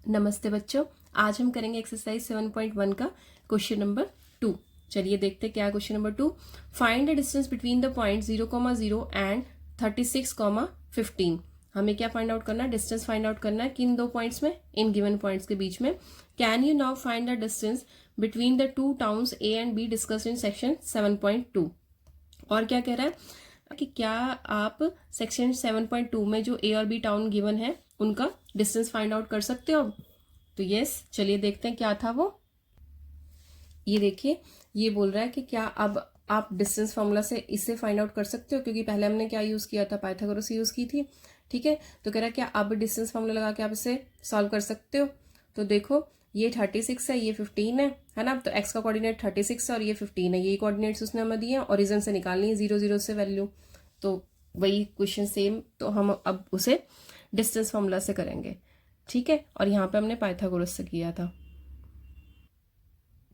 नमस्ते बच्चों, आज हम करेंगे एक्सरसाइज 7.1 का क्वेश्चन नंबर 2। चलिए देखते क्या है question number 2। Find the distance between the point 0,0 and 36,15। हमें क्या फाइंड आउट करना है? डिस्टेंस फाइंड आउट करना है। किन दो पॉइंट्स में? इन गिवन पॉइंट्स के बीच में। Can you now find the distance between the two towns A and be discussed in section 7.2। और क्या कह रहा है कि क्या आप सेक्शन 7.2 में जो ए और बी टाउन गिवन है उनका डिस्टेंस फाइंड आउट कर सकते हो? तो यस, चलिए देखते हैं क्या था वो। ये देखिए, ये बोल रहा है कि क्या अब आप डिस्टेंस फॉर्मूला से इससे फाइंड आउट कर सकते हो, क्योंकि पहले हमने क्या यूज किया था? पाइथागोरस यूज की थी। ठीक है, तो कह रहा है क्या अब डिस्टेंस फॉर्मूला लगा के आप इसे सॉल्व कर सकते हो? तो देखो, ये 36 है, ये 15 है ना। तो एक्स का कोऑर्डिनेट 36 है और ये 15 है। यही कोऑर्डिनेट्स उसने हमें दिए हैं। ओरिजिन से निकालनी है 0 0 से वैल्यू। तो वही क्वेश्चन सेम, तो हम अब उसे डिस्टेंस फॉर्मूला से करेंगे। ठीक है, और यहाँ पे हमने पाइथागोरस से किया था।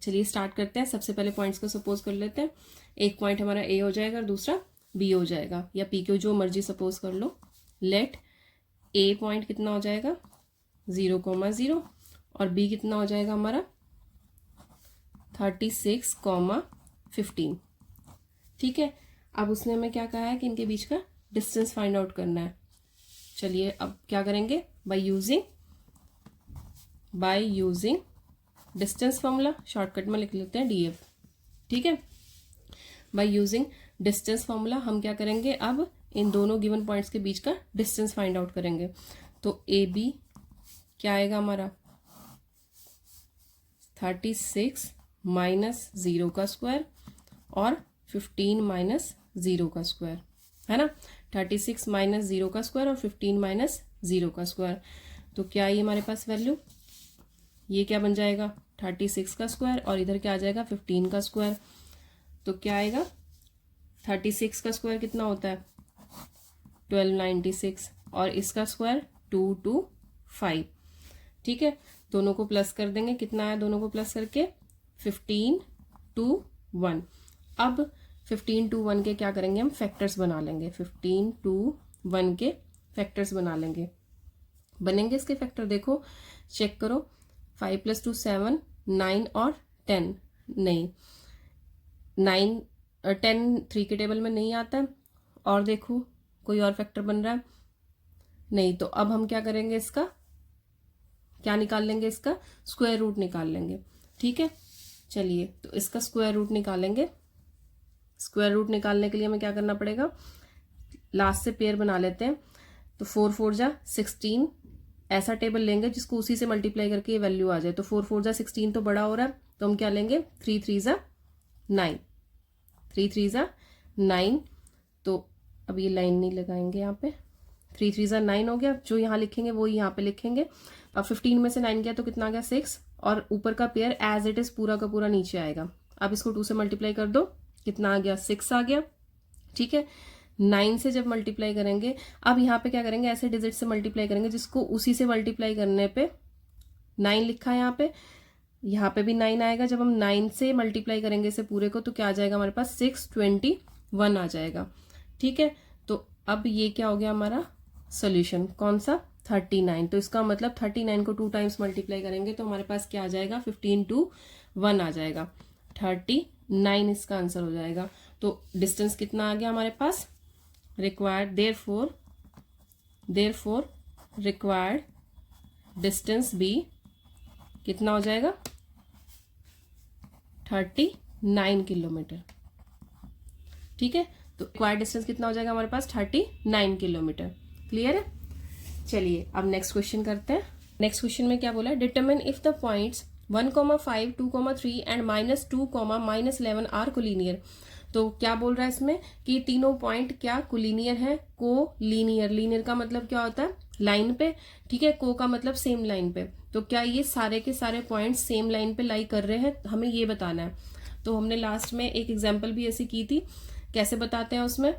चलिए स्टार्ट करते हैं। सबसे पहले पॉइंट्स को सपोज कर लेते हैं। एक पॉइंट हमारा ए हो जाएगा और दूसरा बी हो जाएगा, या पी क्यू, जो मर्जी सपोज कर लो। लेट ए पॉइंट कितना हो जाएगा? 0,0 और बी कितना हो जाएगा हमारा? 36,15। ठीक है, अब उसने हमें क्या कहा है कि इनके बीच का डिस्टेंस फाइंड आउट करना है। चलिए अब क्या करेंगे? By using distance formula, shortcut में लिख लेते हैं डीएफ। ठीक है, बाय यूजिंग डिस्टेंस फॉर्मूला हम क्या करेंगे? अब इन दोनों गिवन पॉइंट्स के बीच का डिस्टेंस फाइंड आउट करेंगे। तो ए बी क्या आएगा हमारा? 36 माइनस 0 का स्क्वायर और 15 माइनस 0 का स्क्वायर, है ना। 36 माइनस 0 का स्क्वायर और 15 माइनस 0 का स्क्वायर। तो क्या ये हमारे पास वैल्यू, ये क्या बन जाएगा? 36 का स्क्वायर और इधर क्या आ जाएगा? 15 का स्क्वायर। तो क्या आएगा? 36 का स्क्वायर कितना होता है? 1296 और इसका स्क्वायर 225। ठीक है, दोनों को प्लस कर देंगे। कितना आया दोनों को प्लस करके? 15 to 1। अब 15 to 1 के क्या करेंगे? हम फैक्टर्स बना लेंगे। 15 to 1 के फैक्टर्स बना लेंगे। बनेंगे इसके फैक्टर, देखो चेक करो। 5 + 2 7, 9 और 10। नहीं, 9 10 3 के टेबल में नहीं आता है। और देखो कोई और फैक्टर बन रहा है? नहीं। तो अब हम क्या करेंगे? इसका क्या निकाल लेंगे? इसका स्क्वायर रूट निकाल लेंगे। ठीक है, चलिए तो इसका स्क्वायर रूट निकालेंगे। स्क्वायर रूट निकालने के लिए हमें क्या करना पड़ेगा? लास्ट से पेयर बना लेते हैं। तो 4 4 जा 16, ऐसा टेबल लेंगे जिसको उसी से मल्टीप्लाई करके ये वैल्यू आ जाए। तो 4 4 जा 16 तो बड़ा हो रहा है, तो हम क्या लेंगे? 3 3 जा 9, 3 3 जा 9। तो अब ये लाइन नहीं लगाएंगे यहाँ पे। 3 3 जा 9 हो गया। जो यहाँ लिखेंगे वो यहाँ पे लिखेंगे। अब 15 में से 9 गया तो कितना आ गया? 6। और ऊपर का पेयर एज इट इज पूरा का पूरा नीचे आएगा। अब इसको 2 से मल्टीप्लाई कर दो, कितना आ गया? 6 आ गया। ठीक है, 9 से जब मल्टीप्लाई करेंगे, अब यहाँ पे क्या करेंगे? ऐसे डिजिट से मल्टीप्लाई करेंगे जिसको उसी से मल्टीप्लाई करने पे 9 लिखा है यहाँ पे भी 9 आएगा। जब हम 9 से मल्टीप्लाई करेंगे इसे पूरे को, तो क्या आ जाएगा हमारे पास? 621 आ जाएगा। ठीक है, तो अब ये क्या हो गया हमारा सोल्यूशन? कौन सा? 39। तो इसका मतलब 39 को 2 टाइम्स मल्टीप्लाई करेंगे तो हमारे पास क्या आ जाएगा? 15 to 1 आ जाएगा। 39 इसका आंसर हो जाएगा। तो डिस्टेंस कितना आ गया हमारे पास? Required, therefore required distance B कितना हो जाएगा? 39 किलोमीटर। ठीक है, तो रिक्वायर्ड डिस्टेंस कितना हो जाएगा हमारे पास? 39 किलोमीटर। क्लियर है? चलिए अब नेक्स्ट क्वेश्चन करते हैं। नेक्स्ट क्वेश्चन में क्या बोला है? Determine if the points 1,5, 2,3 and -2, -11 are collinear. तो क्या बोल रहा है इसमें कि तीनों पॉइंट क्या कोलिनियर है? कोलिनियर, लीनियर का मतलब क्या होता है? लाइन पे। ठीक है, को का मतलब सेम लाइन पे। तो क्या ये सारे के सारे पॉइंट सेम लाइन पे लाई कर रहे हैं? हमें ये बताना है। तो हमने लास्ट में एक एग्जाम्पल भी ऐसी की थी। कैसे बताते हैं उसमें?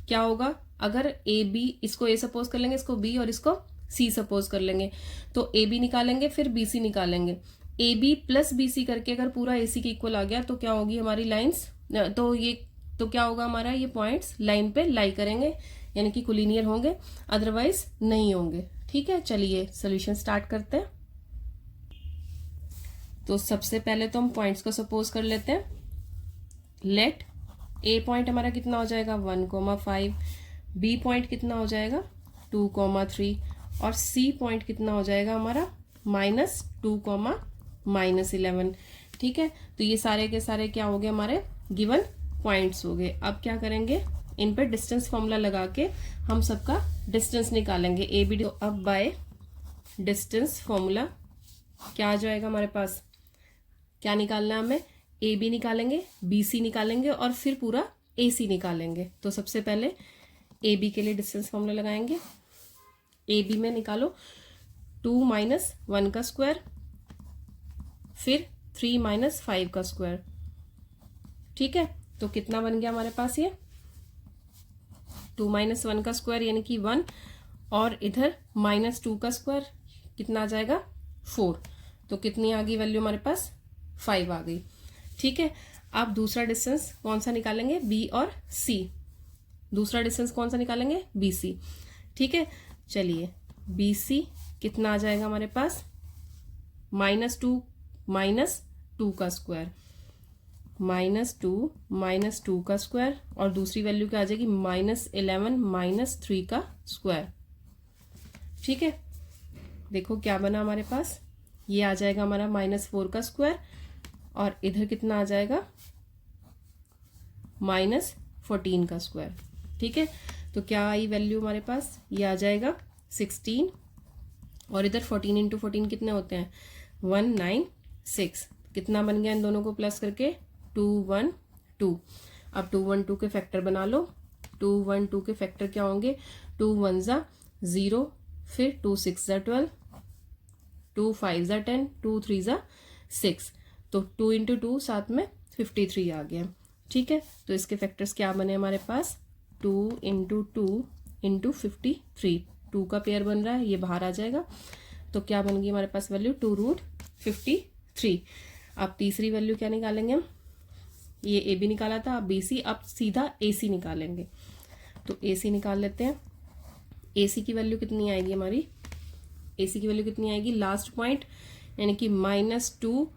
क्या होगा अगर ए बी, इसको ए सपोज कर लेंगे, इसको बी और इसको सी सपोज कर लेंगे। तो ए बी निकालेंगे, फिर बी सी निकालेंगे। A B plus B C करके अगर पूरा ए सी के इक्वल आ गया तो क्या होगी हमारी लाइंस? तो क्या होगा हमारा? ये पॉइंट्स लाइन पे लाई करेंगे, यानी कि कोलिनियर होंगे, अदरवाइज नहीं होंगे। ठीक है, चलिए सोल्यूशन स्टार्ट करते हैं। तो सबसे पहले तो हम पॉइंट्स को सपोज कर लेते हैं। लेट ए पॉइंट हमारा कितना हो जाएगा 1,5, बी पॉइंट कितना हो जाएगा 2,3 और सी पॉइंट कितना हो जाएगा हमारा -2, -11। ठीक है, तो ये सारे के सारे क्या हो गए हमारे गिवन पॉइंट्स हो गए। अब क्या करेंगे, इन पे डिस्टेंस फॉर्मूला लगा के हम सबका डिस्टेंस निकालेंगे ए बी। अब बाय डिस्टेंस फॉर्मूला क्या आ जाएगा हमारे पास, क्या निकालना है हमें, ए बी निकालेंगे, बी सी निकालेंगे और फिर पूरा ए सी निकालेंगे। तो सबसे पहले ए बी के लिए डिस्टेंस फॉर्मूला लगाएंगे। ए बी में निकालो 2 - 1 का स्क्वायर, फिर 3 - 5 का स्क्वायर। ठीक है, तो कितना बन गया हमारे पास ये 2 - 1 का स्क्वायर यानी कि 1 और इधर -2 का स्क्वायर कितना आ जाएगा 4। तो कितनी आ गई वैल्यू हमारे पास 5 आ गई। ठीक है, अब दूसरा डिस्टेंस कौन सा निकालेंगे, बी और सी। दूसरा डिस्टेंस कौन सा निकालेंगे, बी सी। ठीक है, चलिए बी सी कितना आ जाएगा हमारे पास -2 - 2 का स्क्वायर, -2 का स्क्वायर और दूसरी वैल्यू क्या आ जाएगी -11 - 3 का स्क्वायर। ठीक है, देखो क्या बना हमारे पास, ये आ जाएगा हमारा -4 का स्क्वायर और इधर कितना आ जाएगा -14 का स्क्वायर। ठीक है, तो क्या आई वैल्यू हमारे पास, ये आ जाएगा 16 और इधर 14 × 14 कितने होते हैं 196। कितना बन गया इन दोनों को प्लस करके 212। अब 212 के फैक्टर बना लो। 212 के फैक्टर क्या होंगे, 2 1 ज़ा 0, फिर 2 6 ज़ा 12, 2 5 ज़ा 10, 2 3 ज़ा 6। तो 2 × 2 साथ में 53 आ गया। ठीक है, तो इसके फैक्टर्स क्या बने हमारे पास 2 × 2 × 53। 2 का पेयर बन रहा है, ये बाहर आ जाएगा। तो क्या बन गई हमारे पास वैल्यू 2√53। अब तीसरी वैल्यू क्या निकालेंगे हम, ये ए बी निकाला था, अब बी सी, अब सीधा ए सी निकालेंगे। तो ए सी निकाल लेते हैं। ए सी की वैल्यू कितनी आएगी हमारी, ए सी की वैल्यू कितनी आएगी, लास्ट पॉइंट यानी कि -2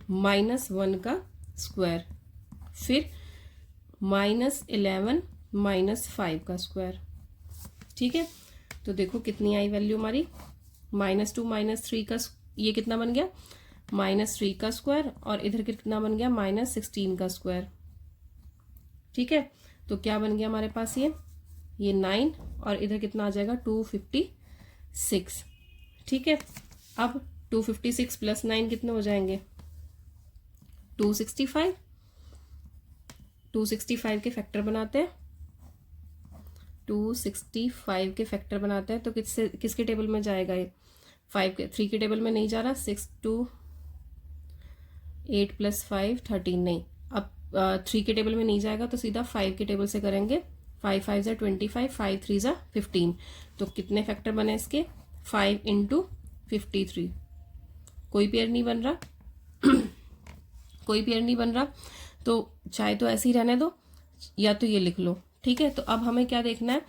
- 1 का स्क्वायर, फिर -11 - 5 का स्क्वायर। ठीक है, तो देखो कितनी आई वैल्यू हमारी -2 - 3 का, ये कितना बन गया -3 का स्क्वायर और इधर कितना बन गया -16 का स्क्वायर। ठीक है, तो क्या बन गया हमारे पास ये 9 और इधर कितना आ जाएगा 256। ठीक है, अब 256 + 9 कितने हो जाएंगे 265। 265 के फैक्टर बनाते हैं। 265 के फैक्टर बनाते हैं तो किसके टेबल में जाएगा ये 3 के टेबल में नहीं जा रहा। 6 2 8 + 5 13 नहीं, अब 3 के टेबल में नहीं जाएगा तो सीधा 5 के टेबल से करेंगे। 5 5 ज़ा 25, 5 3 ज़ा 15। तो कितने फैक्टर बने इसके 5 × 53। कोई पेयर नहीं बन रहा कोई पेयर नहीं बन रहा, तो चाहे तो ऐसे ही रहने दो या तो ये लिख लो। ठीक है, तो अब हमें क्या देखना है,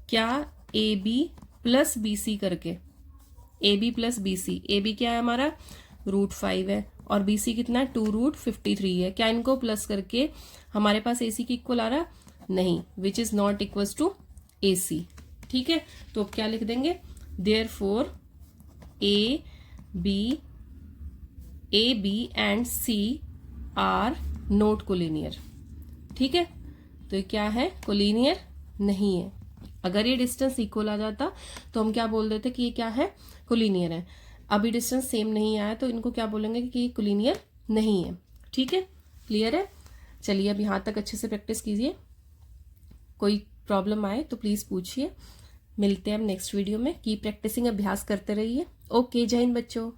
क्या ए बी + बी सी करके, A B + B C, A B क्या है हमारा √5 है और बी सी कितना है 2√53 है। क्या इनको प्लस करके हमारे पास ए सी की इक्वल आ रहा, नहीं, which is not equals to A C. ठीक है, तो अब क्या लिख देंगे, therefore A B and C are not collinear. ठीक है, तो ये क्या है कोलिनियर नहीं है। अगर ये डिस्टेंस इक्वल आ जाता तो हम क्या बोल देते कि ये क्या है कोलिनियर है। अभी डिस्टेंस सेम नहीं आया तो इनको क्या बोलेंगे कि ये कोलिनियर नहीं है। ठीक है, क्लियर है। चलिए अब यहाँ तक अच्छे से प्रैक्टिस कीजिए, कोई प्रॉब्लम आए तो प्लीज़ पूछिए। मिलते हैं अब नेक्स्ट वीडियो में। की प्रैक्टिसिंग, अभ्यास करते रहिए। ओके, जय हिंद बच्चों।